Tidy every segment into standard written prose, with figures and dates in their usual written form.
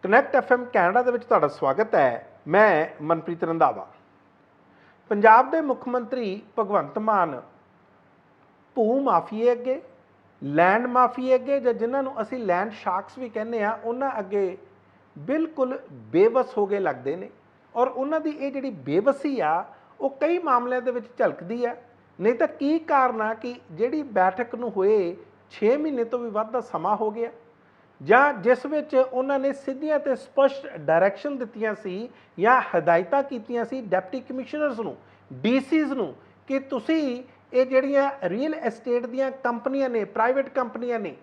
Connect FM Canada ਦੇ ਵਿੱਚ ਤੁਹਾਡਾ ਸਵਾਗਤ ਹੈ। ਮੈਂ ਮਨਪ੍ਰੀਤ ਰੰਧਾਵਾ। ਪੰਜਾਬ ਦੇ ਮੁੱਖ ਮੰਤਰੀ ਭਗਵੰਤ ਮਾਨ ਭੂ ਮਾਫੀਏ ਅੱਗੇ, ਲੈਂਡ ਮਾਫੀਏ ਅੱਗੇ, ਜਾਂ ਜਿਨ੍ਹਾਂ ਨੂੰ ਅਸੀਂ ਲੈਂਡ ਸ਼ਾਰਕਸ ਵੀ ਕਹਿੰਦੇ ਆ, ਉਹਨਾਂ ਅੱਗੇ ਬਿਲਕੁਲ ਬੇਵਸ ਹੋ ਗਏ ਲੱਗਦੇ ਨੇ। ਔਰ ਉਹਨਾਂ ਦੀ ਇਹ ਜਿਹੜੀ ਬੇਵਸੀ ਆ ਉਹ ਕਈ ਮਾਮਲਿਆਂ ਦੇ ਵਿੱਚ ਝਲਕਦੀ ਆ। ਨਹੀਂ ਤਾਂ ਕੀ ਕਾਰਨ ਆ ਕਿ ਜਿਹੜੀ ਬੈਠਕ ਨੂੰ ਹੋਏ 6 ਮਹੀਨੇ ਤੋਂ ਵੀ ਵੱਧ ਦਾ ਸਮਾਂ ਹੋ ਗਿਆ, ਜਾਂ ਜਿਸ ਵਿੱਚ ਉਹਨਾਂ ਨੇ ਸਿੱਧੀਆਂ ਤੇ ਸਪਸ਼ਟ ਡਾਇਰੈਕਸ਼ਨ ਦਿੱਤੀਆਂ ਸੀ ਜਾਂ ਹਦਾਇਤਾਂ ਕੀਤੀਆਂ ਸੀ ਡਿਪਟੀ ਕਮਿਸ਼ਨਰਸ ਨੂੰ, ਡੀਸੀਜ਼ ਨੂੰ, ਕਿ ਤੁਸੀਂ ਇਹ ਜਿਹੜੀਆਂ ਰੀਅਲ ਐਸਟੇਟ ਦੀਆਂ ਕੰਪਨੀਆਂ ਨੇ, ਪ੍ਰਾਈਵੇਟ ਕੰਪਨੀਆਂ ਨੇ,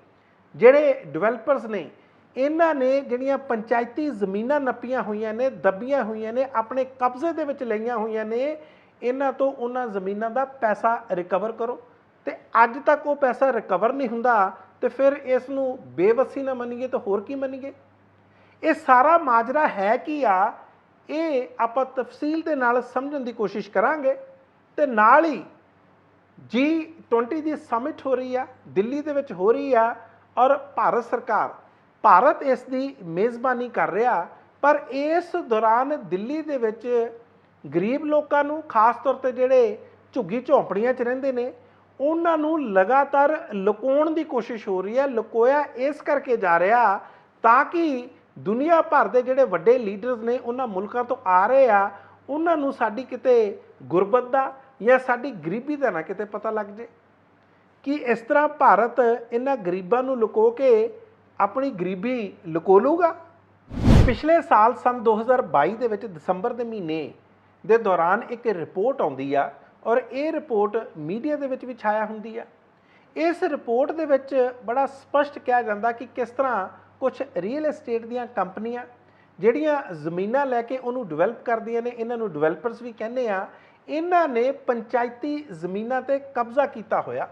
ਜਿਹੜੇ ਡਿਵੈਲਪਰਸ ਨੇ, ਇਹਨਾਂ ਨੇ ਜਿਹੜੀਆਂ ਪੰਚਾਇਤੀ ਜ਼ਮੀਨਾਂ ਨੱਪੀਆਂ ਹੋਈਆਂ ਨੇ, ਦੱਬੀਆਂ ਹੋਈਆਂ ਨੇ, ਆਪਣੇ ਕਬਜ਼ੇ ਦੇ ਵਿੱਚ ਲਈਆਂ ਹੋਈਆਂ ਨੇ, ਇਹਨਾਂ ਤੋਂ ਉਹਨਾਂ ਜ਼ਮੀਨਾਂ ਦਾ ਪੈਸਾ ਰਿਕਵਰ ਕਰੋ। ਤੇ ਅੱਜ ਤੱਕ ਉਹ ਪੈਸਾ ਰਿਕਵਰ ਨਹੀਂ ਹੁੰਦਾ ਤੇ ਫਿਰ ਇਸ ਨੂੰ ਬੇਵਸੀ ਨਾ ਮੰਨੀਏ ਤਾਂ ਹੋਰ ਕੀ ਮੰਨੀਏ। ਇਹ ਸਾਰਾ ਮਾਜਰਾ ਹੈ ਕੀ ਆ, ਇਹ ਆਪਾਂ ਤਫਸੀਲ ਦੇ ਨਾਲ ਸਮਝਣ ਦੀ ਕੋਸ਼ਿਸ਼ ਕਰਾਂਗੇ। ਤੇ ਨਾਲ ਹੀ G20 ਦੀ ਸਮਿਟ ਹੋ ਰਹੀ ਆ, ਦਿੱਲੀ ਦੇ ਵਿੱਚ ਹੋ ਰਹੀ ਆ, ਔਰ ਭਾਰਤ ਇਸ ਦੀ ਮੇਜ਼ਬਾਨੀ ਕਰ ਰਿਹਾ। ਪਰ ਇਸ ਦੌਰਾਨ ਦਿੱਲੀ ਦੇ ਵਿੱਚ ਗਰੀਬ ਲੋਕਾਂ ਨੂੰ, ਖਾਸ ਤੌਰ 'ਤੇ ਜਿਹੜੇ ਝੁੱਗੀ ਝੌਂਪੜੀਆਂ 'ਚ ਰਹਿੰਦੇ ਨੇ, ਉਹਨਾਂ ਨੂੰ ਲਗਾਤਾਰ ਲੁਕਾਉਣ ਦੀ ਕੋਸ਼ਿਸ਼ ਹੋ ਰਹੀ ਹੈ। ਲੁਕੋਇਆ ਇਸ ਕਰਕੇ ਜਾ ਰਿਹਾ ਤਾਂ ਕਿ ਦੁਨੀਆ ਭਰ ਦੇ ਜਿਹੜੇ ਵੱਡੇ ਲੀਡਰਸ ਨੇ ਉਹਨਾਂ ਮੁਲਕਾਂ ਤੋਂ ਆ ਰਹੇ ਆ, ਉਹਨਾਂ ਨੂੰ ਸਾਡੀ ਕਿਤੇ ਗੁਰਬਤ ਦਾ ਜਾਂ ਸਾਡੀ ਗਰੀਬੀ ਦਾ ਨਾ ਕਿਤੇ ਪਤਾ ਲੱਗ ਜੇ ਕਿ ਇਸ ਤਰ੍ਹਾਂ ਭਾਰਤ ਇਹਨਾਂ ਗਰੀਬਾਂ ਨੂੰ ਲੁਕੋ ਕੇ ਆਪਣੀ ਗਰੀਬੀ ਲੁਕੋ ਲੂਗਾ। ਪਿਛਲੇ ਸਾਲ ਸਨ 2022 ਦੇ ਵਿੱਚ ਦਸੰਬਰ ਦੇ ਮਹੀਨੇ ਦੇ ਦੌਰਾਨ ਇੱਕ ਰਿਪੋਰਟ ਆਉਂਦੀ ਆ, ਔਰ ਇਹ ਰਿਪੋਰਟ ਮੀਡੀਆ ਦੇ ਵਿੱਚ ਵੀ ਛਾਇਆ ਹੁੰਦੀ ਆ। ਇਸ ਰਿਪੋਰਟ ਦੇ ਵਿੱਚ ਬੜਾ ਸਪਸ਼ਟ ਕਿਹਾ ਜਾਂਦਾ ਕਿ ਕਿਸ ਤਰ੍ਹਾਂ ਕੁਝ ਰੀਅਲ ਐਸਟੇਟ ਦੀਆਂ ਕੰਪਨੀਆਂ ਜਿਹੜੀਆਂ ਜ਼ਮੀਨਾਂ ਲੈ ਕੇ ਉਹਨੂੰ ਡਿਵੈਲਪ ਕਰਦੀਆਂ ਨੇ, ਇਹਨਾਂ ਨੂੰ ਡਿਵੈਲਪਰਸ ਵੀ ਕਹਿੰਦੇ ਆ, ਇਹਨਾਂ ਨੇ ਪੰਚਾਇਤੀ ਜ਼ਮੀਨਾਂ 'ਤੇ ਕਬਜ਼ਾ ਕੀਤਾ ਹੋਇਆ।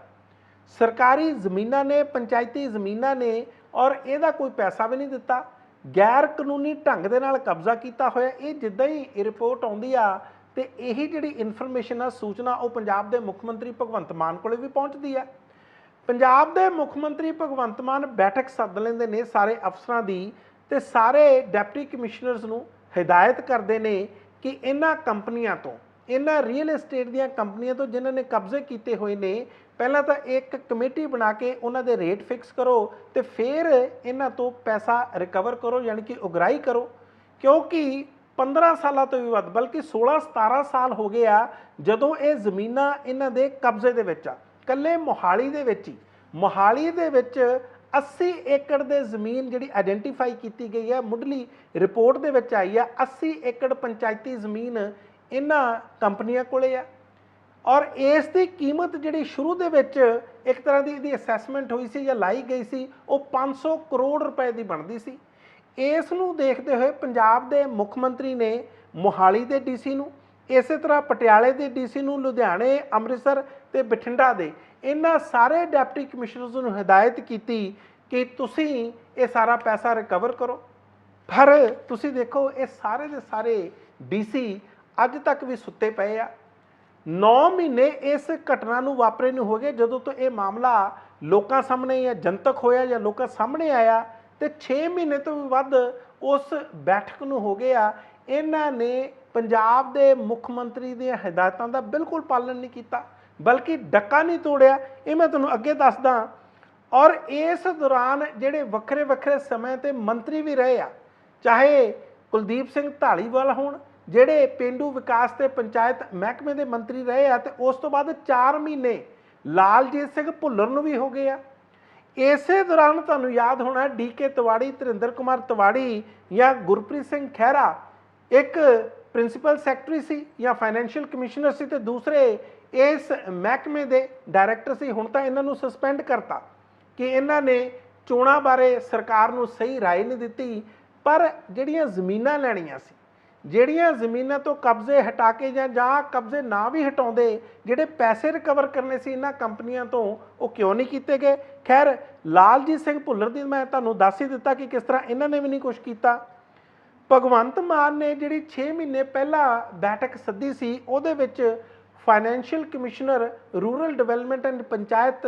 ਸਰਕਾਰੀ ਜ਼ਮੀਨਾਂ ਨੇ, ਪੰਚਾਇਤੀ ਜ਼ਮੀਨਾਂ ਨੇ, ਔਰ ਇਹਦਾ ਕੋਈ ਪੈਸਾ ਵੀ ਨਹੀਂ ਦਿੱਤਾ, ਗੈਰ ਕਾਨੂੰਨੀ ਢੰਗ ਦੇ ਨਾਲ ਕਬਜ਼ਾ ਕੀਤਾ ਹੋਇਆ। ਇਹ ਜਿੱਦਾਂ ਹੀ ਇਹ ਰਿਪੋਰਟ ਆਉਂਦੀ ਆ ਤੇ ਇਹੀ ਜਿਹੜੀ ਇਨਫੋਰਮੇਸ਼ਨ ਆ, ਸੂਚਨਾ, ਉਹ ਪੰਜਾਬ ਦੇ ਮੁੱਖ ਮੰਤਰੀ ਭਗਵੰਤ ਮਾਨ ਕੋਲੇ ਵੀ ਪਹੁੰਚਦੀ ਆ। ਪੰਜਾਬ ਦੇ ਮੁੱਖ ਮੰਤਰੀ ਭਗਵੰਤ ਮਾਨ ਬੈਠਕ ਸੱਦ ਲੈਂਦੇ ਨੇ ਸਾਰੇ ਅਫਸਰਾਂ ਦੀ, ਤੇ ਸਾਰੇ ਡਿਪਟੀ ਕਮਿਸ਼ਨਰਸ ਨੂੰ ਹਦਾਇਤ ਕਰਦੇ ਨੇ ਕਿ ਇਹਨਾਂ ਕੰਪਨੀਆਂ ਤੋਂ, ਇਹਨਾਂ ਰੀਅਲ ਐਸਟੇਟ ਦੀਆਂ ਕੰਪਨੀਆਂ ਤੋਂ ਜਿਨ੍ਹਾਂ ਨੇ ਕਬਜ਼ੇ ਕੀਤੇ ਹੋਏ ਨੇ, ਪਹਿਲਾਂ ਤਾਂ ਇੱਕ ਕਮੇਟੀ ਬਣਾ ਕੇ ਉਹਨਾਂ ਦੇ ਰੇਟ ਫਿਕਸ ਕਰੋ ਤੇ ਫਿਰ ਇਹਨਾਂ ਤੋਂ ਪੈਸਾ ਰਿਕਵਰ ਕਰੋ, ਯਾਨੀ ਕਿ ਉਗਰਾਹੀ ਕਰੋ। ਕਿਉਂਕਿ 15 ਸਾਲਾਂ ਤੋਂ ਵੀ ਵੱਧ, ਬਲਕਿ 16-17 ਸਾਲ ਹੋ ਗਏ ਆ ਜਦੋਂ ਇਹ ਜ਼ਮੀਨਾਂ ਇਹਨਾਂ ਦੇ ਕਬਜ਼ੇ ਦੇ ਵਿੱਚ ਆ। ਇਕੱਲੇ ਮੋਹਾਲੀ ਦੇ ਵਿੱਚ ਹੀ, ਮੋਹਾਲੀ ਦੇ ਵਿੱਚ 80 ਏਕੜ ਦੇ ਜ਼ਮੀਨ ਜਿਹੜੀ ਆਇਡੈਂਟੀਫਾਈ ਕੀਤੀ ਗਈ ਹੈ, ਮੁੱਢਲੀ ਰਿਪੋਰਟ ਦੇ ਵਿੱਚ ਆਈ ਆ, 80 ਏਕੜ ਪੰਚਾਇਤੀ ਜ਼ਮੀਨ ਇਹਨਾਂ ਕੰਪਨੀਆਂ ਕੋਲੇ ਆ। ਔਰ ਇਸ ਦੀ ਕੀਮਤ ਜਿਹੜੀ ਸ਼ੁਰੂ ਦੇ ਵਿੱਚ ਇੱਕ ਤਰ੍ਹਾਂ ਦੀ ਇਹਦੀ ਅਸੈਸਮੈਂਟ ਹੋਈ ਸੀ ਜਾਂ ਲਾਈ ਗਈ ਸੀ, ਉਹ 500 ਕਰੋੜ ਰੁਪਏ ਦੀ ਬਣਦੀ ਸੀ। ਇਸ ਨੂੰ ਦੇਖਦੇ ਹੋਏ ਪੰਜਾਬ ਦੇ ਮੁੱਖ ਮੰਤਰੀ ਨੇ ਮੋਹਾਲੀ ਦੇ ਡੀਸੀ ਨੂੰ, ਇਸੇ ਤਰ੍ਹਾਂ ਪਟਿਆਲੇ ਦੇ ਡੀਸੀ ਨੂੰ, ਲੁਧਿਆਣੇ, ਅੰਮ੍ਰਿਤਸਰ ਤੇ ਬਠਿੰਡਾ ਦੇ ਇਹਨਾਂ ਸਾਰੇ ਡਿਪਟੀ ਕਮਿਸ਼ਨਰਸ ਨੂੰ ਹਦਾਇਤ ਕੀਤੀ ਕਿ ਤੁਸੀਂ ਇਹ ਸਾਰਾ ਪੈਸਾ ਰਿਕਵਰ ਕਰੋ। ਪਰ ਤੁਸੀਂ ਦੇਖੋ ਇਹ ਸਾਰੇ ਦੇ ਸਾਰੇ ਡੀਸੀ ਅੱਜ ਤੱਕ ਵੀ ਸੁੱਤੇ ਪਏ ਆ। 9 ਮਹੀਨੇ ਇਸ ਘਟਨਾ ਨੂੰ ਵਾਪਰੇ ਨੂੰ ਹੋ ਗਏ ਜਦੋਂ ਤੋਂ ਇਹ ਮਾਮਲਾ ਲੋਕਾਂ ਸਾਹਮਣੇ ਜਾਂ ਜਨਤਕ ਹੋਇਆ ਜਾਂ ਲੋਕਾਂ ਸਾਹਮਣੇ ਆਇਆ, ਤੇ 6 ਮਹੀਨੇ ਤੋਂ ਵੀ ਵੱਧ ਉਸ ਬੈਠਕ ਨੂੰ ਹੋ ਗਏ ਆ। ਇਹਨਾਂ ਨੇ ਪੰਜਾਬ ਦੇ ਮੁੱਖ ਮੰਤਰੀ ਦੀਆਂ ਹਦਾਇਤਾਂ ਦਾ ਬਿਲਕੁਲ ਪਾਲਣ ਨਹੀਂ ਕੀਤਾ, ਬਲਕਿ ਡੱਕਾ ਨਹੀਂ ਤੋੜਿਆ। ਇਹ ਮੈਂ ਤੁਹਾਨੂੰ ਅੱਗੇ ਦੱਸਦਾ। ਔਰ ਇਸ ਦੌਰਾਨ ਜਿਹੜੇ ਵੱਖਰੇ ਵੱਖਰੇ ਸਮੇਂ ਤੇ ਮੰਤਰੀ ਵੀ ਰਹੇ ਆ, ਚਾਹੇ ਕੁਲਦੀਪ ਸਿੰਘ ਧਾਲੀਵਾਲ ਹੋਣ, ਜਿਹੜੇ ਪੇਂਡੂ ਵਿਕਾਸ ਤੇ ਪੰਚਾਇਤ ਮਹਿਕਮੇ ਦੇ ਮੰਤਰੀ ਰਹੇ ਆ, ਤੇ ਉਸ ਤੋਂ ਬਾਅਦ 4 ਮਹੀਨੇ ਲਾਲਜੀਤ ਸਿੰਘ ਭੁੱਲਰ ਨੂੰ ਵੀ ਹੋ ਗਏ ਆ। ਇਸੇ ਦੌਰਾਨ ਤੁਹਾਨੂੰ ਯਾਦ ਹੋਣਾ DK ਤਿਵਾੜੀ, ਧਰਿੰਦਰ ਕੁਮਾਰ ਤਿਵਾੜੀ ਜਾਂ ਗੁਰਪ੍ਰੀਤ ਸਿੰਘ ਖਹਿਰਾ ਇੱਕ ਪ੍ਰਿੰਸੀਪਲ ਸੈਕਟਰੀ ਸੀ ਜਾਂ ਫਾਈਨੈਂਸ਼ੀਅਲ ਕਮਿਸ਼ਨਰ ਸੀ, ਤੇ ਦੂਸਰੇ ਇਸ ਮਹਿਕਮੇ ਦੇ ਡਾਇਰੈਕਟਰ ਸੀ। ਹੁਣ ਤਾਂ ਇਹਨਾਂ ਨੂੰ ਸਸਪੈਂਡ ਕਰਤਾ ਕਿ ਇਹਨਾਂ ਨੇ ਚੋਣਾਂ ਬਾਰੇ ਸਰਕਾਰ ਨੂੰ ਸਹੀ ਰਾਏ ਨਹੀਂ ਦਿੱਤੀ। ਪਰ ਜਿਹੜੀਆਂ ਜ਼ਮੀਨਾਂ ਲੈਣੀਆਂ ਸੀ, ਜਿਹੜੀਆਂ ਜ਼ਮੀਨਾਂ ਤੋਂ ਕਬਜ਼ੇ ਹਟਾ ਕੇ ਜਾਂ ਕਬਜ਼ੇ ਨਾ ਵੀ ਹਟਾਉਂਦੇ, ਜਿਹੜੇ ਪੈਸੇ ਰਿਕਵਰ ਕਰਨੇ ਸੀ ਇਹਨਾਂ ਕੰਪਨੀਆਂ ਤੋਂ, ਉਹ ਕਿਉਂ ਨਹੀਂ ਕੀਤੇ ਗਏ। ਖੈਰ, ਲਾਲਜੀਤ ਸਿੰਘ ਭੁੱਲਰ ਦੀ ਮੈਂ ਤੁਹਾਨੂੰ ਦੱਸ ਹੀ ਦਿੱਤਾ ਕਿ ਕਿਸ ਤਰ੍ਹਾਂ ਇਹਨਾਂ ਨੇ ਵੀ ਨਹੀਂ ਕੁਝ ਕੀਤਾ। ਭਗਵੰਤ ਮਾਨ ਨੇ ਜਿਹੜੀ 6 ਮਹੀਨੇ ਪਹਿਲਾਂ ਬੈਠਕ ਸੱਦੀ ਸੀ, ਉਹਦੇ ਵਿੱਚ financial commissioner, rural development and panchayat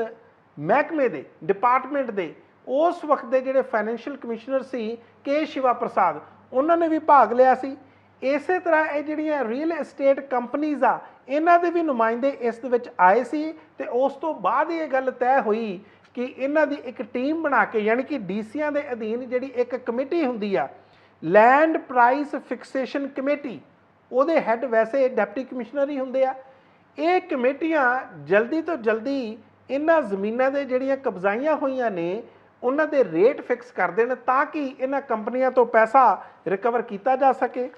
ਮਹਿਕਮੇ ਦੇ, ਡਿਪਾਰਟਮੈਂਟ ਦੇ उस वक्त के जिहड़े फाइनैंशियल कमिश्नर सी के शिवा प्रसाद, उन्होंने भी भाग लिया सी। इसे तरह ये जिहड़ियां रियल एस्टेट कंपनीज़ आ, इन्हां दे भी नुमाइंदे इस दे विच आए सी ते उस तो बाद ये गल तय हुई कि इन्हां दी एक टीम बना के, यानी कि डीसीआं दे अधीन जिहड़ी एक कमेटी हुंदी आ, लैंड प्राइस फिक्सेशन कमेटी, ਉਹਦੇ ਹੈੱਡ वैसे डिप्टी कमिश्नर ही ਹੁੰਦੇ ਆ। ਇਹ ਕਮੇਟੀਆਂ ਜਲਦੀ ਤੋਂ ਜਲਦੀ ਇਹਨਾਂ ਜ਼ਮੀਨਾਂ ਦੇ ਜਿਹੜੀਆਂ ਕਬਜ਼ਾਈਆਂ ਹੋਈਆਂ ਨੇ ਉਹਨਾਂ ਦੇ ਰੇਟ ਫਿਕਸ ਕਰ ਦੇਣ ਤਾਂ ਕਿ ਇਹਨਾਂ ਕੰਪਨੀਆਂ ਤੋਂ ਪੈਸਾ ਰਿਕਵਰ ਕੀਤਾ ਜਾ ਸਕੇ।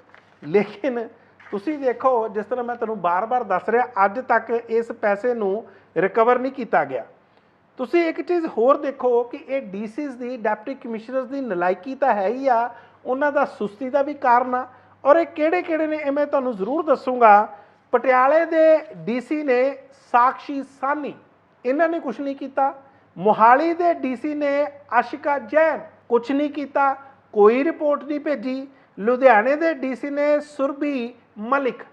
ਲੇਕਿਨ ਤੁਸੀਂ ਦੇਖੋ, ਜਿਸ ਤਰ੍ਹਾਂ ਮੈਂ ਤੁਹਾਨੂੰ ਬਾਰ-ਬਾਰ ਦੱਸ ਰਿਹਾ, ਅੱਜ ਤੱਕ ਇਸ ਪੈਸੇ ਨੂੰ ਰਿਕਵਰ ਨਹੀਂ ਕੀਤਾ ਗਿਆ। ਤੁਸੀਂ ਇੱਕ ਚੀਜ਼ ਹੋਰ ਦੇਖੋ ਕਿ ਇਹ ਡੀਸੀਜ਼ ਦੀ, ਡਿਪਟੀ ਕਮਿਸ਼ਨਰਸ ਦੀ ਨਲਾਇਕੀ ਤਾਂ ਹੈ ਹੀ ਆ, ਉਹਨਾਂ ਦਾ ਸੁਸਤੀ ਦਾ ਵੀ ਕਾਰਨ ਆ। और ये किहड़े ने मैं तुहानूं जरूर दसूँगा। पटियाले दे डीसी ने साक्षी सानी, इन्हां ने कुछ नहीं किया। मोहाली दे डीसी ने आशिका जैन, कुछ नहीं किया, कोई रिपोर्ट नहीं भेजी। लुधियाने दे डीसी ने सुरभि मलिक,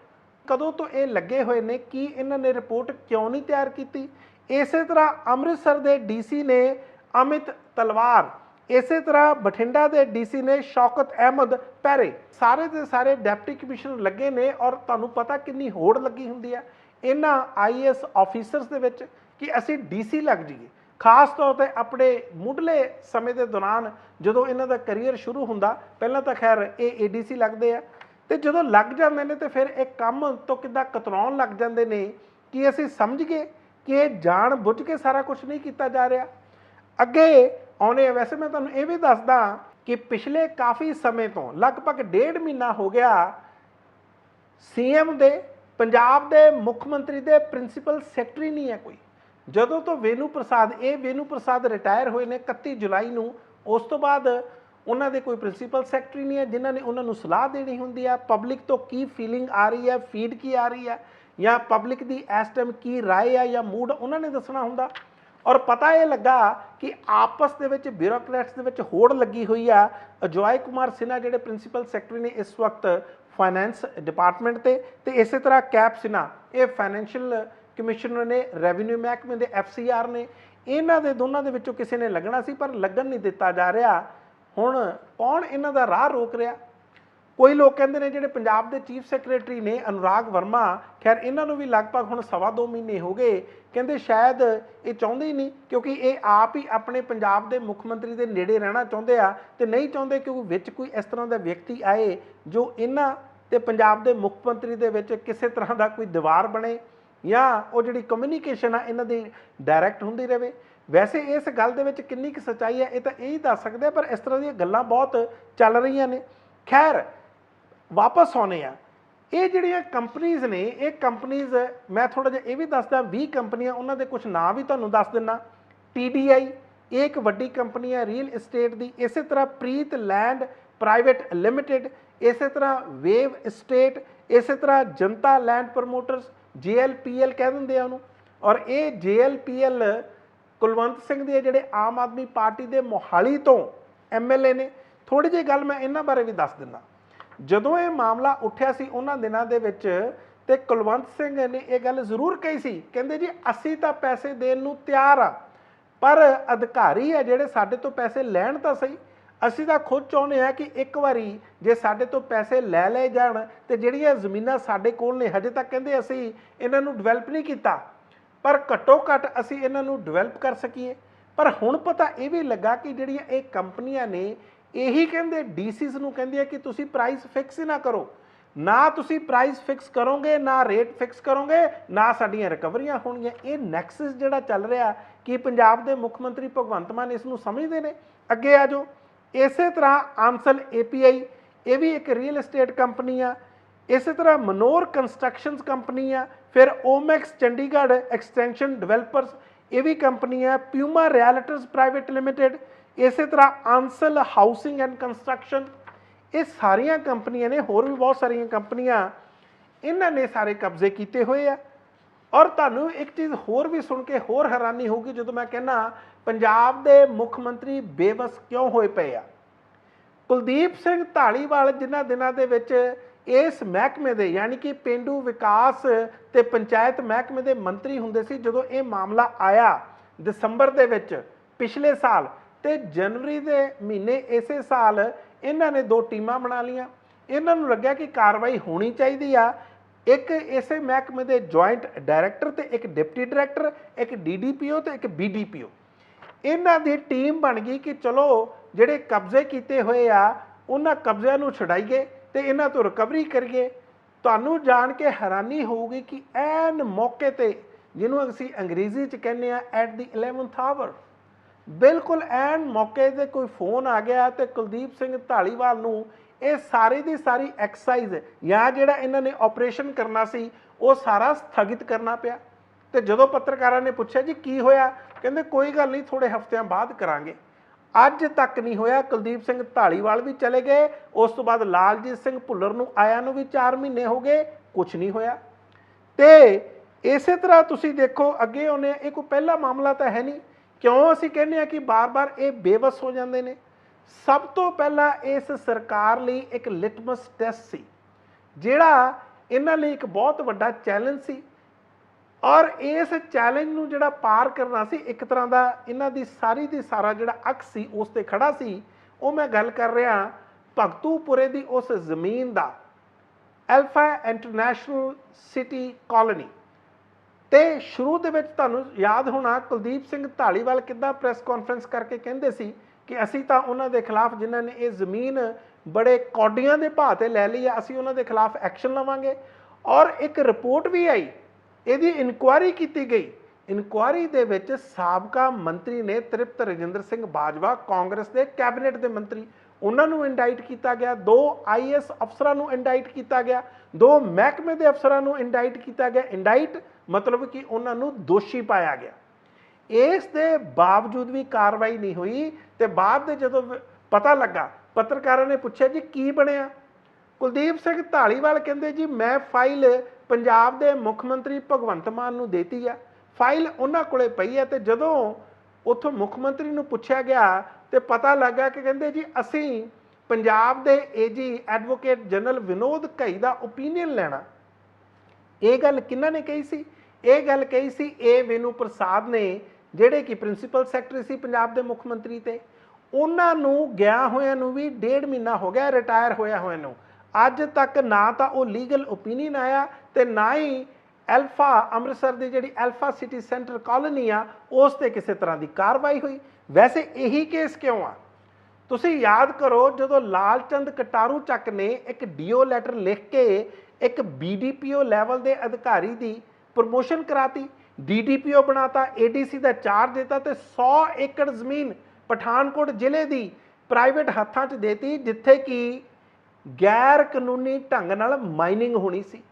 कदों तो ये लगे हुए ने कि इन्हां ने रिपोर्ट क्यों नहीं तैयार की। इस तरह अमृतसर दे डीसी ने अमित तलवार, इस तरह बठिंडा के डीसी ने शौकत अहमद पैरे, सारे के सारे डिप्टी कमिश्नर लगे ने। और तुहानूं पता कितनी होड़ लगी हुंदी है इन्हां IAS ऑफिसर्स दे विच कि असीं डीसी लग जाइए। खास तौर पर अपने मुढ़ले समय के दौरान जदों इन्हां दा करियर शुरू हुंदा, पहलां तां खैर ये ADC लगदे आ ते जदों लग जांदे ने ते फिर एक काम तो किद्दां कतराउण लग जांदे ने कि असीं समझ गए कि ये जाण बुझ के सारा कुछ नहीं किया जा रहा। अगे आने वैसे मैं तुहानूं ये भी दसदा कि पिछले काफ़ी समय तो लगभग 1.5 महीना हो गया CM दे, पंजाब दे मुख्यमंत्री दे प्रिंसीपल सैकटरी नहीं है कोई। जदों तो वेणु प्रसाद रिटायर हुए ने 31 जुलाई नूं, उस तो बाद उन्हां दे कोई प्रिंसीपल सैकटरी नहीं है जिन्हां ने उन्हां नूं सलाह देनी हुंदी है। पब्लिक तो की फीलिंग आ रही है, फीड की आ रही है, या पब्लिक की इस टाइम की राय है या मूड उन्हां ने दसना हुंदा। और पता ये लगा कि आपस के विच ब्यूरोक्रेट्स दे विच होड़ लगी हुई है। अजॉय कुमार सिन्हा जिहड़े प्रिंसीपल सैकटरी ने इस वक्त फाइनैंस डिपार्टमेंट ते इस तरह कैप सिन्हा ये फाइनैंशियल कमिश्नर ने, रेवन्यू महकमे के FCR ने, इन्हां दे दोनों दे विचों किसी ने लगना सी पर लगन नहीं दिता जा रहा। हुण कौन इन्हां दा राह रोक रहा? कोई लोग कहते हैं जिहड़े पंजाब के चीफ सैकटरी ने अनुराग वर्मा, खैर इन्हों भी लगभग हुण 2.25 महीने हो गए, कहते शायद ये चाहते ही नहीं क्योंकि ये आप ही अपने पंजाब के मुख्यमंत्री के नेड़े रहना चाहते आ ते नहीं चाहते क्योंकि विच कोई इस तरह का व्यक्ति आए जो इन्हां ते पंजाब के मुख्यमंत्री के विच किसी तरह का कोई दीवार बने या वो जिहड़ी कम्यूनीकेशन आ इन्हां दी डायरैक्ट हुंदी रहे। वैसे इस गल दे विच कितनी की सच्चाई है ये तो यही दस सकते, पर इस तरह दी गल्लां बहुत चल रही ने। खैर वापस आने आ, ये जिहड़ियां कंपनीज़ ने, ये कंपनीज़ मैं थोड़ा जिहा ये भी दसदा, 20 कंपनियां उन्हां दे कुछ नाम भी तुहानूं दस दिना। TDI एक वड्डी कंपनी है रियल एस्टेट की, इस तरह प्रीत लैंड प्राइवेट लिमिटेड, इस तरह वेव एस्टेट, इस तरह जनता लैंड प्रमोटर्स JLPL कह देंगे उन्होंने। और ये JLPL कुलवंत सिंह दे जिहड़े आम आदमी पार्टी के मोहाली तो MLA ने। थोड़ी जी गल मैं इन्हां बारे भी दस दिना। जदों ये मामला उठिया सी उन्हां दिनां दे विच ते कुलवंत सिंह ने यह गल जरूर कही सी, कहंदे जी असीं तां पैसे देण नूं तैयार आ पर अधिकारी है जिहड़े साडे तो पैसे लैण तां सही। असीं तां खुद चाहुंदे आ कि एक वारी जे साडे तो पैसे लै लए जाण ते जिहड़ियां ज़मीनां साडे कोल ने, हजे तक कहंदे असीं इन्हां नूं डिवेलप नहीं कीता पर घट्टो घट असीं इन्हां नूं डिवेलप कर सकीए। पर हुण पता ये भी लगा कि जिहड़ियां ये कंपनियां ने यही कहते डीसीज नूं कहंदे कि तुसी प्राइस फिक्स ही ना करो, ना तुसी प्राइस फिक्स करोगे ना रेट फिक्स करोगे ना साडियां रिकवरियां होणगियां। ये नैक्सस जिहड़ा चल रहा कि पंजाब के मुख्यमंत्री भगवंत मान इस नूं समझदे ने। अगे आ जाओ, इस तरह आंसल API ये भी एक रियल एस्टेट कंपनी आ, इस तरह मनोर कंस्ट्रक्शनस कंपनी आ, फिर ओमैक्स चंडीगढ़ एक्सटेंशन डिवेलपर्स ये भी कंपनी है, प्यूमा रियल्टर्स प्राइवेट लिमिटेड, इस तरह आंसल हाउसिंग एंड कंस्ट्रक्शन, ये सारिया कंपनियां ने, होर भी बहुत सारिया कंपनियां इन्हां ने सारे कब्जे किए हुए हैं। और तुहानूं एक चीज़ होर भी सुन के होर हैरानी होगी जो मैं कहना पंजाब के मुख्यमंत्री बेबस क्यों होए पे आ। कुलदीप सिंह धालीवाल जिन्हां दिनां दे विच इस महकमे दे यानी कि पेंडू विकास ते पंचायत महकमे दे मंत्री हुंदे सी, जदों ये मामला आया दिसंबर दे विच पिछले साल ਤੇ ਜਨਵਰੀ ਦੇ ਮਹੀਨੇ ਇਸੇ ਸਾਲ ਇਹਨਾਂ ਨੇ 2 ਟੀਮਾਂ ਬਣਾ ਲਈਆਂ। ਇਹਨਾਂ ਨੂੰ ਲੱਗਿਆ ਕਿ ਕਾਰਵਾਈ ਹੋਣੀ ਚਾਹੀਦੀ ਆ। ਇੱਕ ਇਸੇ ਮਹਿਕਮੇ ਦੇ ਜੁਆਇੰਟ ਡਾਇਰੈਕਟਰ ਤੇ ਇੱਕ ਡਿਪਟੀ ਡਾਇਰੈਕਟਰ, ਇੱਕ ਡੀਡੀਪੀਓ ਤੇ ਇੱਕ ਬੀਡੀਪੀਓ, ਇਹਨਾਂ ਦੀ ਟੀਮ ਬਣ ਗਈ ਕਿ ਚਲੋ ਜਿਹੜੇ ਕਬਜ਼ੇ ਕੀਤੇ ਹੋਏ ਆ ਉਹਨਾਂ ਕਬਜ਼ਿਆਂ ਨੂੰ ਛੁਡਾਈਏ ਤੇ ਇਹਨਾਂ ਤੋਂ ਰਿਕਵਰੀ ਕਰੀਏ। ਤੁਹਾਨੂੰ ਜਾਣ ਕੇ ਹੈਰਾਨੀ ਹੋਊਗੀ ਕਿ ਐਨ ਮੌਕੇ ਤੇ, ਜਿਹਨੂੰ ਅਸੀਂ ਅੰਗਰੇਜ਼ੀ 'ਚ ਕਹਿੰਦੇ ਆ ਐਟ ਦੀ 11th ਆਵਰ, ਬਿਲਕੁਲ ਐਨ ਮੌਕੇ 'ਤੇ ਕੋਈ ਫੋਨ ਆ ਗਿਆ ਤੇ ਕੁਲਦੀਪ ਸਿੰਘ ਧਾਲੀਵਾਲ ਨੂੰ ਇਹ ਸਾਰੀ ਦੀ ਸਾਰੀ ਐਕਸਰਸਾਈਜ਼ ਜਾਂ ਜਿਹੜਾ ਇਹਨਾਂ ਨੇ ਆਪਰੇਸ਼ਨ ਕਰਨਾ ਸੀ ਉਹ ਸਾਰਾ ਸਥਗਿਤ ਕਰਨਾ ਪਿਆ। ਤੇ ਜਦੋਂ ਪੱਤਰਕਾਰਾਂ ਨੇ ਪੁੱਛਿਆ ਜੀ ਕੀ ਹੋਇਆ, ਕਹਿੰਦੇ ਕੋਈ ਗੱਲ ਨਹੀਂ, ਥੋੜੇ ਹਫ਼ਤਿਆਂ ਬਾਅਦ ਕਰਾਂਗੇ। ਅੱਜ ਤੱਕ ਨਹੀਂ ਹੋਇਆ। ਕੁਲਦੀਪ ਸਿੰਘ ਧਾਲੀਵਾਲ ਵੀ ਚਲੇ ਗਏ, ਉਸ ਤੋਂ ਬਾਅਦ ਲਾਲਜੀਤ ਸਿੰਘ ਭੁੱਲਰ ਨੂੰ ਆਇਆ ਨੂੰ ਵੀ 4 ਮਹੀਨੇ ਹੋ ਗਏ, ਕੁਝ ਨਹੀਂ ਹੋਇਆ। ਤੇ ਇਸੇ ਤਰ੍ਹਾਂ ਤੁਸੀਂ ਦੇਖੋ ਅੱਗੇ ਆਉਂਦੇ, ਇਹ ਕੋਈ ਪਹਿਲਾ ਮਾਮਲਾ ਤਾਂ ਹੈ ਨਹੀਂ। ਕਿਉਂ ਅਸੀਂ ਕਹਿੰਦੇ ਆ ਕਿ ਬਾਰ-ਬਾਰ ਇਹ ਬੇਵਸ ਹੋ ਜਾਂਦੇ ਨੇ? ਸਭ ਤੋਂ ਪਹਿਲਾਂ ਇਸ ਸਰਕਾਰ ਲਈ ਇੱਕ ਲਿਟਮਸ ਟੈਸਟ ਸੀ, ਜਿਹੜਾ ਇਹਨਾਂ ਲਈ ਇੱਕ ਬਹੁਤ ਵੱਡਾ ਚੈਲੰਜ ਸੀ। ਔਰ ਇਸ ਚੈਲੰਜ ਨੂੰ ਜਿਹੜਾ ਪਾਰ ਕਰਨਾ ਸੀ, ਇੱਕ ਤਰ੍ਹਾਂ ਦਾ ਇਹਨਾਂ ਦੀ ਸਾਰੀ ਦੀ ਸਾਰਾ ਜਿਹੜਾ ਅਕਸ ਸੀ ਉਸ ਤੇ ਖੜਾ ਸੀ। ਉਹ ਮੈਂ ਗੱਲ ਕਰ ਰਿਹਾ ਭਗਤੂਪੁਰੇ ਦੀ ਉਸ ਜ਼ਮੀਨ ਦਾ, ਐਲਫਾ ਇੰਟਰਨੈਸ਼ਨਲ ਸਿਟੀ ਕਾਲੋਨੀ। ਤੇ ਸ਼ੁਰੂ ਦੇ ਵਿੱਚ ਤੁਹਾਨੂੰ ਯਾਦ ਹੋਣਾ ਕੁਲਦੀਪ ਸਿੰਘ ਧਾਲੀਵਾਲ ਕਿੱਦਾਂ ਪ੍ਰੈਸ ਕਾਨਫਰੰਸ ਕਰਕੇ ਕਹਿੰਦੇ ਸੀ ਕਿ ਅਸੀਂ ਤਾਂ ਉਹਨਾਂ ਦੇ ਖਿਲਾਫ, ਜਿਨ੍ਹਾਂ ਨੇ ਇਹ ਜ਼ਮੀਨ ਬੜੇ ਕੌਡੀਆਂ ਦੇ ਭਾਅ ਤੇ ਲੈ ਲਈ ਆ, ਅਸੀਂ ਉਹਨਾਂ ਦੇ ਖਿਲਾਫ ਐਕਸ਼ਨ ਲਵਾਂਗੇ। ਔਰ ਇੱਕ ਰਿਪੋਰਟ ਵੀ ਆਈ, ਇਹਦੀ ਇਨਕੁਆਇਰੀ ਕੀਤੀ ਗਈ। ਇਨਕੁਆਇਰੀ ਦੇ ਵਿੱਚ ਸਾਬਕਾ ਮੰਤਰੀ ਨੇ ਤ੍ਰਿਪਤ ਰਜਿੰਦਰ ਸਿੰਘ ਬਾਜਵਾ, ਕਾਂਗਰਸ ਦੇ ਕੈਬਨਿਟ ਦੇ ਮੰਤਰੀ, ਉਹਨਾਂ ਨੂੰ ਇੰਡਾਈਟ ਕੀਤਾ ਗਿਆ। 2 IAS ਅਫਸਰਾਂ ਨੂੰ ਇੰਡਾਈਟ ਕੀਤਾ ਗਿਆ। 2 ਮਹਿਕਮੇ ਦੇ ਅਫਸਰਾਂ ਨੂੰ ਇੰਡਾਈਟ ਕੀਤਾ ਗਿਆ। ਇੰਡਾਈਟ ਮਤਲਬ ਕਿ ਉਹਨਾਂ ਨੂੰ ਦੋਸ਼ੀ ਪਾਇਆ ਗਿਆ। ਇਸ ਦੇ ਬਾਵਜੂਦ ਵੀ ਕਾਰਵਾਈ ਨਹੀਂ ਹੋਈ। ਤੇ ਬਾਅਦ ਦੇ ਜਦੋਂ ਪਤਾ ਲੱਗਾ, ਪੱਤਰਕਾਰਾਂ ਨੇ ਪੁੱਛਿਆ ਜੀ ਕੀ ਬਣਿਆ? ਕੁਲਦੀਪ ਸਿੰਘ ਧਾਲੀਵਾਲ ਕਹਿੰਦੇ ਜੀ ਮੈਂ ਫਾਈਲ ਪੰਜਾਬ ਦੇ ਮੁੱਖ ਮੰਤਰੀ ਭਗਵੰਤ ਮਾਨ ਨੂੰ ਦੇਤੀ ਆ, ਫਾਈਲ ਉਹਨਾਂ ਕੋਲੇ ਪਈ ਹੈ। ਤੇ ਜਦੋਂ ਉੱਥੋਂ ਮੁੱਖ ਮੰਤਰੀ ਨੂੰ ਪੁੱਛਿਆ ਗਿਆ ਤੇ ਪਤਾ ਲੱਗਾ ਕਿ ਕਹਿੰਦੇ ਜੀ ਅਸੀਂ ਪੰਜਾਬ ਦੇ AG advocate general Vinod Ghai ਦਾ ਓਪੀਨੀਅਨ ਲੈਣਾ। ਇਹ ਗੱਲ ਕਿਹਨਾਂ ਨੇ ਕਹੀ ਸੀ? ਇਹ ਗੱਲ ਕਹੀ ਸੀ A ਵੇਨੂ ਪ੍ਰਸਾਦ ਨੇ, ਜਿਹੜੇ ਕਿ ਪ੍ਰਿੰਸੀਪਲ ਸੈਕਟਰੀ ਸੀ ਪੰਜਾਬ ਦੇ ਮੁੱਖ ਮੰਤਰੀ ਤੇ। ਉਹਨਾਂ ਨੂੰ ਗਿਆ ਹੋਇਆਂ ਨੂੰ ਵੀ 1.5 ਮਹੀਨਾ ਹੋ ਗਿਆ, ਰਿਟਾਇਰ ਹੋਇਆ ਹੋਇਆ ਨੂੰ। ਅੱਜ ਤੱਕ ਨਾ ਤਾਂ ਉਹ ਲੀਗਲ ਓਪੀਨੀਅਨ ਆਇਆ ਤੇ ਨਾ ਹੀ ਐਲਫਾ ਅੰਮ੍ਰਿਤਸਰ ਦੀ ਜਿਹੜੀ ਐਲਫਾ ਸਿਟੀ ਸੈਂਟਰ ਕਾਲੋਨੀ ਆ ਉਸ ਤੇ ਕਿਸੇ ਤਰ੍ਹਾਂ ਦੀ ਕਾਰਵਾਈ ਹੋਈ। ਵੈਸੇ ਇਹੀ ਕੇਸ ਕਿਉਂ ਆ? ਤੁਸੀਂ ਯਾਦ ਕਰੋ ਜਦੋਂ ਲਾਲਚੰਦ ਕਟਾਰੂ ਚੱਕ ਨੇ ਇੱਕ DO ਲੈਟਰ ਲਿਖ ਕੇ ਇੱਕ BDPO ਲੈਵਲ ਦੇ ਅਧਿਕਾਰੀ ਦੀ ਪ੍ਰਮੋਸ਼ਨ ਕਰਾਤੀ, DDPO ਬਣਾਤਾ, ADC ਦਾ ਚਾਰਜ ਦਿੱਤਾ ਤੇ 100 ਏਕੜ ਜ਼ਮੀਨ ਪਠਾਨਕੋਟ ਜ਼ਿਲ੍ਹੇ ਦੀ ਪ੍ਰਾਈਵੇਟ ਹੱਥਾਂ 'ਚ ਦੇਤੀ, ਜਿੱਥੇ ਕਿ ਗੈਰ ਕਾਨੂੰਨੀ ਢੰਗ ਨਾਲ ਮਾਈਨਿੰਗ ਹੋਣੀ ਸੀ।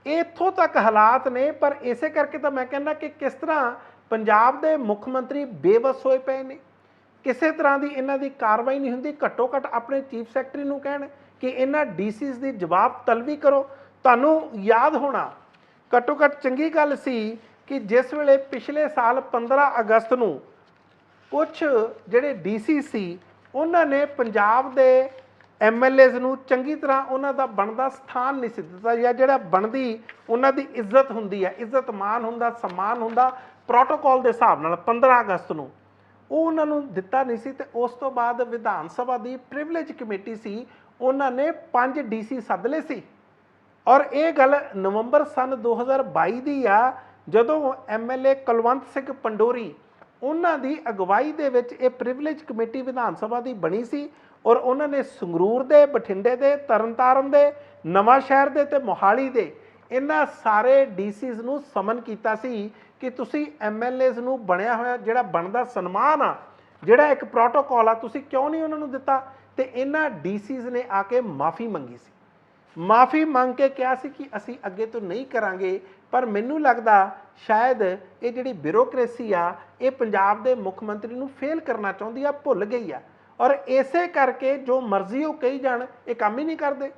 ਇੱਥੋਂ ਤੱਕ ਹਾਲਾਤ ਨੇ। ਪਰ ਇਸੇ ਕਰਕੇ ਤਾਂ ਮੈਂ ਕਹਿੰਦਾ ਕਿ ਕਿਸ ਤਰ੍ਹਾਂ ਪੰਜਾਬ ਦੇ ਮੁੱਖ ਮੰਤਰੀ ਬੇਵਸ ਹੋਏ ਪਏ ਨੇ, ਕਿਸੇ ਤਰ੍ਹਾਂ ਦੀ ਇਹਨਾਂ ਦੀ ਕਾਰਵਾਈ ਨਹੀਂ ਹੁੰਦੀ। ਘੱਟੋ ਘੱਟ ਆਪਣੇ ਚੀਫ ਸੈਕਟਰੀ ਨੂੰ ਕਹਿਣ ਕਿ ਇਹਨਾਂ DCs ਦੀ ਜਵਾਬ ਤਲਬੀ ਕਰੋ। ਤੁਹਾਨੂੰ ਯਾਦ ਹੋਣਾ, ਘੱਟੋ ਘੱਟ ਚੰਗੀ ਗੱਲ ਸੀ ਕਿ ਜਿਸ ਵੇਲੇ ਪਿਛਲੇ ਸਾਲ 15 ਅਗਸਤ ਨੂੰ ਕੁਝ ਜਿਹੜੇ DC ਸੀ ਉਹਨਾਂ ਨੇ ਪੰਜਾਬ ਦੇ MLAs ਨੂੰ ਚੰਗੀ ਤਰ੍ਹਾਂ ਉਹਨਾਂ ਦਾ ਬਣਦਾ ਸਥਾਨ ਨਹੀਂ ਸੀ ਦਿੱਤਾ, ਜਾਂ ਜਿਹੜਾ ਬਣਦੀ ਉਹਨਾਂ ਦੀ ਇੱਜ਼ਤ ਹੁੰਦੀ ਹੈ, ਇੱਜ਼ਤ ਮਾਨ ਹੁੰਦਾ, ਸਨਮਾਨ ਹੁੰਦਾ ਪ੍ਰੋਟੋਕਾਲ ਦੇ ਹਿਸਾਬ ਨਾਲ 15 ਅਗਸਤ ਨੂੰ, ਉਹ ਉਹਨਾਂ ਨੂੰ ਦਿੱਤਾ ਨਹੀਂ ਸੀ। ਤੇ ਉਸ ਤੋਂ ਬਾਅਦ ਵਿਧਾਨ ਸਭਾ ਦੀ ਪ੍ਰਿਵਿਲੇਜ ਕਮੇਟੀ ਸੀ, ਉਹਨਾਂ ਨੇ 5 DC ਸੱਦ ਲਏ ਸੀ। ਔਰ ਇਹ ਗੱਲ ਨਵੰਬਰ ਸਨ 2022 ਦੀ ਆ, ਜਦੋਂ MLA ਕੁਲਵੰਤ ਸਿੰਘ ਪੰਡੋਰੀ ਉਹਨਾਂ ਦੀ ਅਗਵਾਈ ਦੇ ਵਿੱਚ ਇਹ ਪ੍ਰਿਵਿਲੇਜ ਕਮੇਟੀ ਵਿਧਾਨ ਸਭਾ ਦੀ ਬਣੀ ਸੀ। ਔਰ ਉਹਨਾਂ ਨੇ ਸੰਗਰੂਰ ਦੇ, ਬਠਿੰਡੇ ਦੇ, ਤਰਨਤਾਰਨ ਦੇ, ਨਵਾਂ ਸ਼ਹਿਰ ਦੇ ਤੇ ਮੋਹਾਲੀ ਦੇ ਇਹਨਾਂ ਸਾਰੇ DCs ਨੂੰ ਸਮਨ ਕੀਤਾ ਸੀ ਕਿ ਤੁਸੀਂ MLAs ਨੂੰ ਬਣਿਆ ਹੋਇਆ ਜਿਹੜਾ ਬਣਦਾ ਸਨਮਾਨ ਆ, ਜਿਹੜਾ ਇੱਕ ਪ੍ਰੋਟੋਕਾਲ ਆ, ਤੁਸੀਂ ਕਿਉਂ ਨਹੀਂ ਉਹਨਾਂ ਨੂੰ ਦਿੱਤਾ? ਤੇ ਇਹਨਾਂ DCs ਨੇ ਆ ਕੇ ਮਾਫੀ ਮੰਗੀ ਸੀ। ਮਾਫੀ ਮੰਗ ਕੇ ਕਿਹਾ ਸੀ ਕਿ ਅਸੀਂ ਅੱਗੇ ਤੋਂ ਨਹੀਂ ਕਰਾਂਗੇ। ਪਰ ਮੈਨੂੰ ਲੱਗਦਾ ਸ਼ਾਇਦ ਇਹ ਜਿਹੜੀ ਬਿਊਰੋਕ੍ਰੇਸੀ ਆ ਇਹ ਪੰਜਾਬ ਦੇ ਮੁੱਖ ਮੰਤਰੀ ਨੂੰ ਫੇਲ ਕਰਨਾ ਚਾਹੁੰਦੀ ਆ, ਭੁੱਲ ਗਈ ਆ। ਔਰ ਇਸੇ ਕਰਕੇ ਜੋ ਮਰਜ਼ੀ ਉਹ ਕਹੀ ਜਾਣ, ਇਹ ਕੰਮ ਹੀ ਨਹੀਂ ਕਰਦੇ।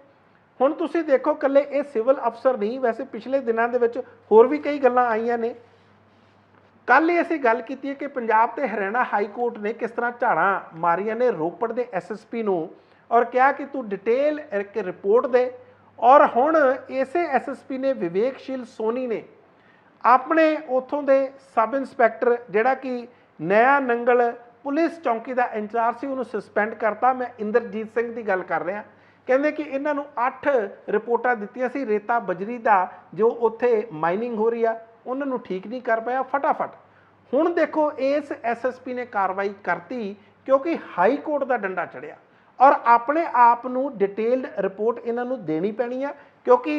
ਹੁਣ ਤੁਸੀਂ ਦੇਖੋ ਇਕੱਲੇ ਇਹ ਸਿਵਲ ਅਫਸਰ ਨਹੀਂ, ਵੈਸੇ ਪਿਛਲੇ ਦਿਨਾਂ ਦੇ ਵਿੱਚ ਹੋਰ ਵੀ ਕਈ ਗੱਲਾਂ ਆਈਆਂ ਨੇ। ਕੱਲ੍ਹ ਹੀ ਅਸੀਂ ਗੱਲ ਕੀਤੀ ਹੈ ਕਿ ਪੰਜਾਬ ਤੇ ਹਰਿਆਣਾ ਹਾਈ ਕੋਰਟ ਨੇ ਕਿਸ ਤਰ੍ਹਾਂ ਝਾੜਾਂ ਮਾਰੀਆਂ ਨੇ ਰੋਪੜ ਦੇ SSP ਨੂੰ, ਔਰ ਕਿਹਾ ਕਿ ਤੂੰ ਡਿਟੇਲ ਇੱਕ ਰਿਪੋਰਟ ਦੇ। ਔਰ ਹੁਣ ਇਸੇ SSP ਨੇ, ਵਿਵੇਕਸ਼ੀਲ ਸੋਨੀ ਨੇ, ਆਪਣੇ ਉੱਥੋਂ ਦੇ ਸਬ ਇੰਸਪੈਕਟਰ ਜਿਹੜਾ ਕਿ ਨਇਆ ਨੰਗਲ पुलिस चौकी का इंचार्ज से उन्होंने सस्पेंड करता। मैं इंद्रजीत सिंह की गल कर रहा। कहते कि इन्हों 8 रिपोर्टां दित्तियां सी रेता बजरी का जो उत्थे माइनिंग हो रही है उन्होंने ठीक नहीं कर पाया फटाफट। हुण देखो इस SSP ने कार्रवाई करती क्योंकि हाई कोर्ट का डंडा चढ़िया और अपने आप नूं डिटेल्ड रिपोर्ट इन्हों देनी पैनी है क्योंकि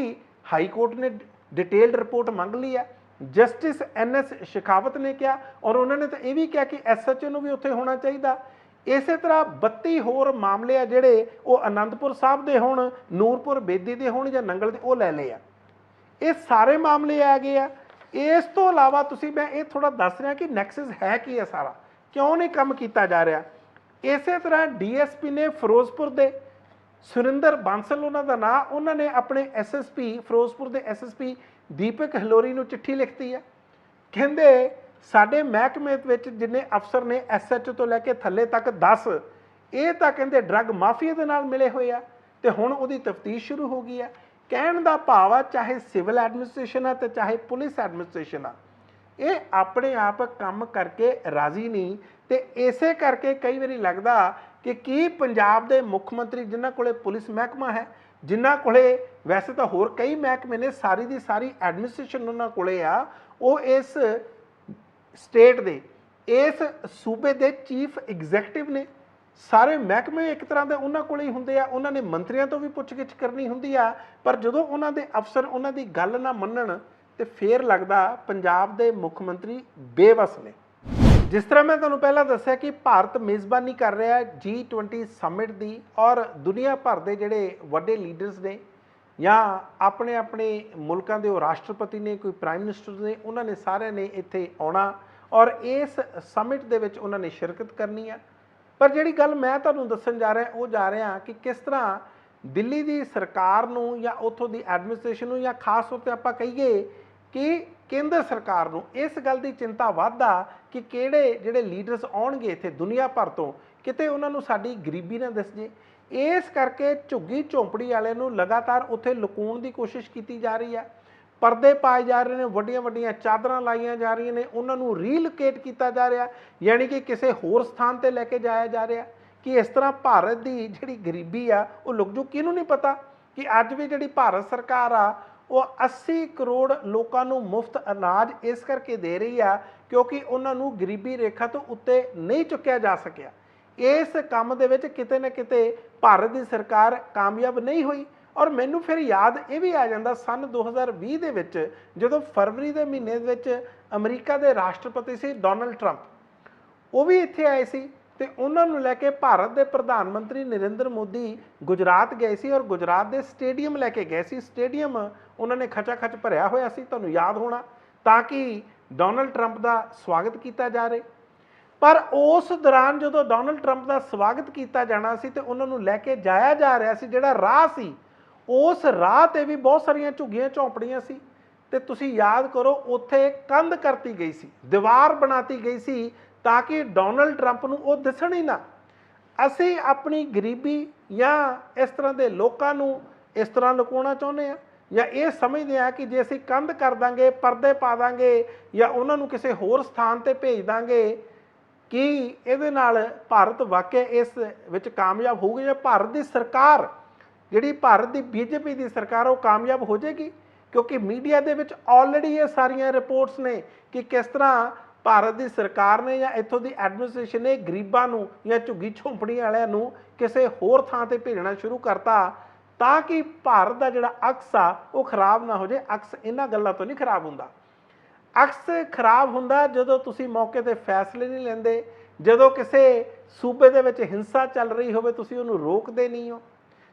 हाई कोर्ट ने डिटेल्ड रिपोर्ट मंग ली है। जस्टिस NS शेखावत ने कहा और उन्होंने तो यह भी कहा कि SHO नूं भी उत्थे होना चाहिए। इस तरह 32 होर मामले आ जिहड़े वो आनंदपुर साहब दे होण, नूरपुर बेदी दे होण जां नंगल दे वो लै लए आ। ये सारे मामले आ गए आ। इस तो इलावा तुसीं मैं ये थोड़ा दस रहा कि नैक्सस है की है, सारा क्यों नहीं काम किया जा रहा। इस तरह DSP ने फिरोजपुर दे सुरिंदर बांसल उन्हों का नाम, उन्होंने अपने SSP फिरोजपुर के SSP दीपक हलोरी नूं चिट्ठी लिखती है। कहते साडे महकमे विच जिन्ने अफसर ने SHO तो लैके थले तक 10 ये तो कहते ड्रग माफिया के नाल मिले हुए आ ते हुण उहदी तफ्तीश शुरू हो गई है। कहण दा भाव आ चाहे सिविल एडमिनिस्ट्रेशन आ ते चाहे पुलिस एडमिनिस्ट्रेशन आ, ये अपने आप काम करके राजी नहीं। तो इसे करके कई बारी लगता कि की पंजाब के मुख मंत्री जिन्हां कोले पुलिस महकमा है, जिन्हां कोले वैसे तो होर कई महकमे ने, सारी दी सारी एडमिनिस्ट्रेशन उन्हां कोले आ, वो इस स्टेट दे इस सूबे के चीफ एग्जैक्टिव ने। सारे महकमे एक तरह के उन्हां कोले ही हुंदे आ। उन्हां ने मंत्रियों तो भी पुछगिछ करनी हुंदी आ, पर जदों उन्हां दे अफसर उन्हां दी गल ना मन्नण ते फिर लगदा पंजाब दे मुख मंत्री बेबस ने। जिस तरह मैं तुहानूं पहला दस्सिया कि भारत मेज़बानी कर रहा है G20 समिट की और दुनिया भर के जिहड़े वड्डे लीडर्स ने या अपने अपने मुल्कों के राष्ट्रपति ने, कोई प्राइम मिनिस्टर ने, उन्होंने सारे ने इत्थे आउणा और इस समिट दे विच उन्होंने शिरकत करनी है। पर जिहड़ी गल मैं तुहानूं दस्सण जा रहा वो जा रहा कि किस तरह दिल्ली की सरकार नूं या उत्थों की एडमिनिस्ट्रेशन नूं या खास तौर पर आपां कहीए कि केंद्र सरकार नूं इस गल की चिंता वधदा कि किहड़े जिहड़े लीडर्स आउणगे इत्थे दुनिया भर तो, किते उन्हां नूं साडी गरीबी ना दिस जे। इस करके झुग्गी झोंपड़ी वालिਆਂ नूं लगातार उत्थे लुकाउण की कोशिश की जा रही है। परदे पाए जा रहे हैं, वड्डियां वड्डियां चादरां लाइयां जा रही ने, उन्हां नूं रीलोकेट किया जा रहा, यानी कि किसी होर स्थान पर लैके जाया जा रहा कि इस तरह भारत की जिहड़ी गरीबी आ वो लुक जू। किहनूं नहीं पता कि अज भी जिहड़ी भारत सरकार आ वो 80 करोड़ लोगों को मुफ्त अनाज इस करके दे रही है क्योंकि उन्होंने गरीबी रेखा तो उत्ते नहीं चुकया जा सकिया। इस काम दे विच किते ना किते भारत की सरकार कामयाब नहीं हुई। और मैनू फिर याद ये भी आ जाता सन 2020 दे विच जदों फरवरी के महीने विच अमरीका के राष्ट्रपति सी डोनाल्ड ट्रंप, वो भी इत्थे आए सी ते उन्होंने लैके भारत के प्रधानमंत्री नरेंद्र मोदी गुजरात गए सी और गुजरात के स्टेडियम लैके गए सी। स्टेडियम उन्होंने खचा खच भरिया होया सी, तुहानूं याद होना, ताकि डोनाल्ड ट्रंप का स्वागत किया जा रहे। पर उस दौरान जो डोनाल्ड ट्रंप का स्वागत किया जाना सी ते उन्होंने लैके जाया जा रहा सी, जिहड़ा राह सी उस राह ते भी बहुत सारियां झुग्गियां झोंपड़ियां सी ते तुसीं याद करो उत्थे कंध करती गई सी, दीवार बनाती गई सी ताकि डोनाल्ड ट्रंप नूं वो दिसण ही ना। असीं अपनी गरीबी या इस तरह के लोगों नूं इस तरह लुकाउणा चाहुंदे आ या ये समझते हैं कि जे असीं कंध कर दांगे, परदे पा दांगे या उन्हां नूं किसी होर स्थान ते भेज दांगे कि इहदे नाल भारत वाकई इस विच कामयाब होਊਗੀ या भारत की सरकार जिहड़ी भारत की BJP की सरकार वो कामयाब हो जाएगी। क्योंकि मीडिया दे विच ऑलरेडी ये सारियां रिपोर्ट्स ने कि किस तरह भारत की सरकार ने या इत्थों की एडमिनिस्ट्रेशन ने गरीबां नूं या झुग्गी झोंपड़ी वालिਆਂ नूं किसी होर थां ते भेजना शुरू करता ताकि भारत का जिहड़ा अक्स आ वो खराब ना हो जाए। अक्स इन्हां गल्लां तो नहीं खराब हुंदा, अक्स खराब हुंदा जदों तुसीं मौके ते फैसले नहीं लैंदे, जदों किसी सूबे दे विच हिंसा चल रही होवे तुसीं उहनूं रोकदे नहीं हो,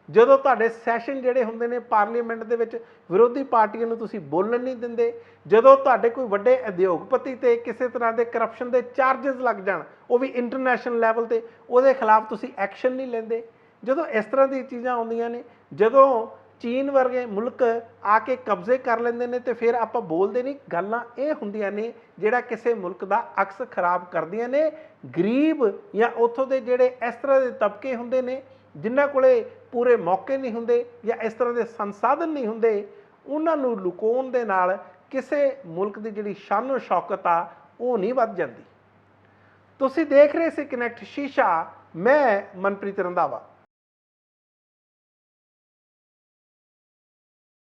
जदों तुहाडे सैशन जिहड़े हुंदे ने पार्लीमेंट दे विच विरोधी पार्टियां नूं तुसीं बोलण नहीं दिंदे, जदों तुहाडे कोई वड्डे उद्योगपति ते किसी तरह के करप्शन के चार्जिस लग जाण वो भी इंटरनैशनल लैवल ते उहदे खिलाफ तुसीं एक्शन नहीं लैंदे, जदों इस तरह दी चीज़ां आउंदियां ने, जदों चीन वर्गे मुल्क आके कब्जे कर लेंदे ने ते फिर आपां बोलदे नहीं। गल्लां ये हुंदियां ने जिहड़ा किसी मुल्क दा अक्स खराब करदियां ने। गरीब या उत्थों दे जिहड़े इस तरह के तबके हुंदे ने जिन्हां कोले पूरे मौके नहीं हुंदे या इस तरह के संसाधन नहीं हुंदे, उन्हां नूं लुकाउण दे नाल किसी मुल्क की जिहड़ी शानो शौकत आ वो नहीं वध जांदी। ਤੁਸੀਂ ਦੇਖ ਰਹੇ ਸੀ ਕਨੈਕਟ ਸ਼ੀਸ਼ਾ। ਮੈਂ ਮਨਪ੍ਰੀਤ ਰੰਧਾਵਾ।